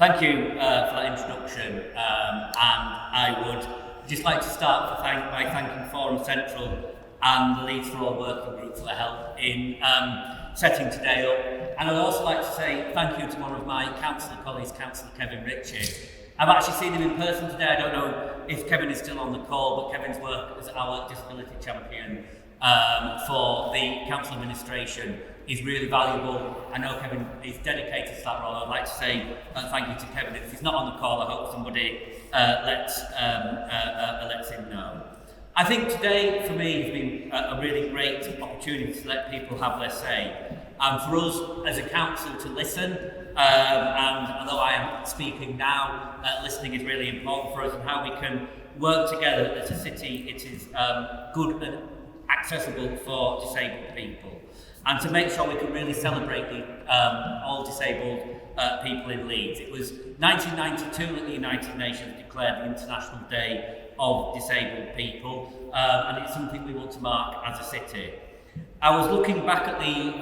Thank you for that introduction, and I would just like to start by thanking Forum Central and the Leeds for All working group for their help in setting today up. And I'd also like to say thank you to one of my councillor colleagues, Councillor Kevin Ritchie. I've actually seen him in person today. I don't know if Kevin is still on the call, but Kevin's work as our disability champion for the council administration is really valuable. I know Kevin is dedicated to that role. I'd like to say thank you to Kevin. If he's not on the call, I hope somebody lets him know. I think today, for me, has been a really great opportunity to let people have their say. And for us as a council to listen, and although I am speaking now, listening is really important for us, and how we can work together as a city. It is good and accessible for disabled people, and to make sure we can really celebrate the all disabled people in Leeds. It was 1992 that the United Nations declared the International Day of Disabled People, and it's something we want to mark as a city. I was looking back at the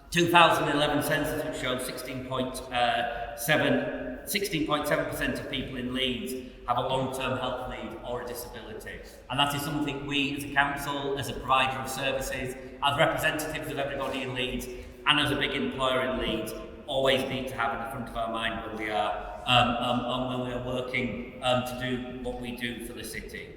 2011 census, which showed 16.7% of people in Leeds have a long-term health need or a disability. And that is something we as a council, as a provider of services, as representatives of everybody in Leeds, and as a big employer in Leeds, always need to have in the front of our mind when we are working to do what we do for the city.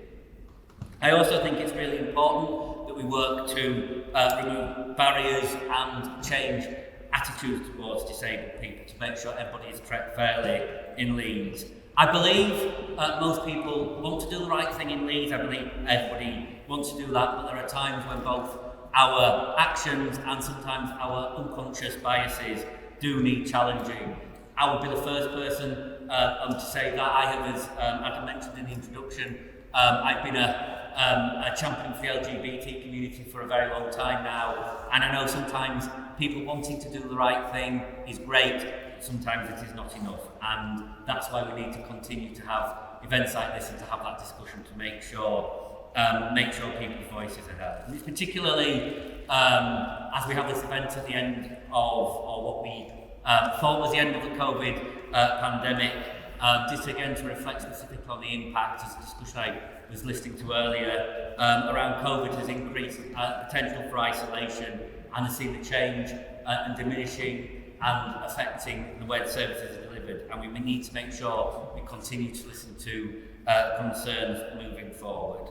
I also think it's really important that we work to remove barriers and change attitudes towards disabled people to make sure everybody is treated fairly in Leeds. I believe most people want to do the right thing in Leeds. I believe everybody wants to do that, but there are times when both our actions and sometimes our unconscious biases do need challenging. I would be the first person to say that. I have, as I mentioned in the introduction, I've been a champion for the LGBT community for a very long time now, and I know sometimes people wanting to do the right thing is great, but sometimes it is not enough, and that's why we need to continue to have events like this and to have that discussion to make sure people's voices are heard. And it's particularly as we have this event at the end of what we thought was the end of the COVID pandemic, just again to reflect specifically on the impact, as the discussion I was listening to earlier around COVID has increased potential for isolation, and has seen the change and diminishing and affecting the way the services are delivered, and we need to make sure we continue to listen to concerns moving forward.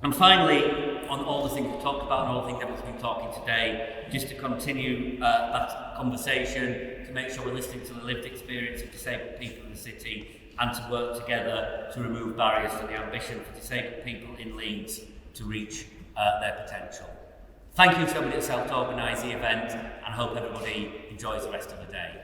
And finally, on all the things we've talked about and all the things everyone's been talking today, just to continue that conversation, to make sure we're listening to the lived experience of disabled people in the city, and to work together to remove barriers to the ambition for disabled people in Leeds to reach their potential. Thank you to everybody that's helped organise the event, and hope everybody enjoys the rest of the day.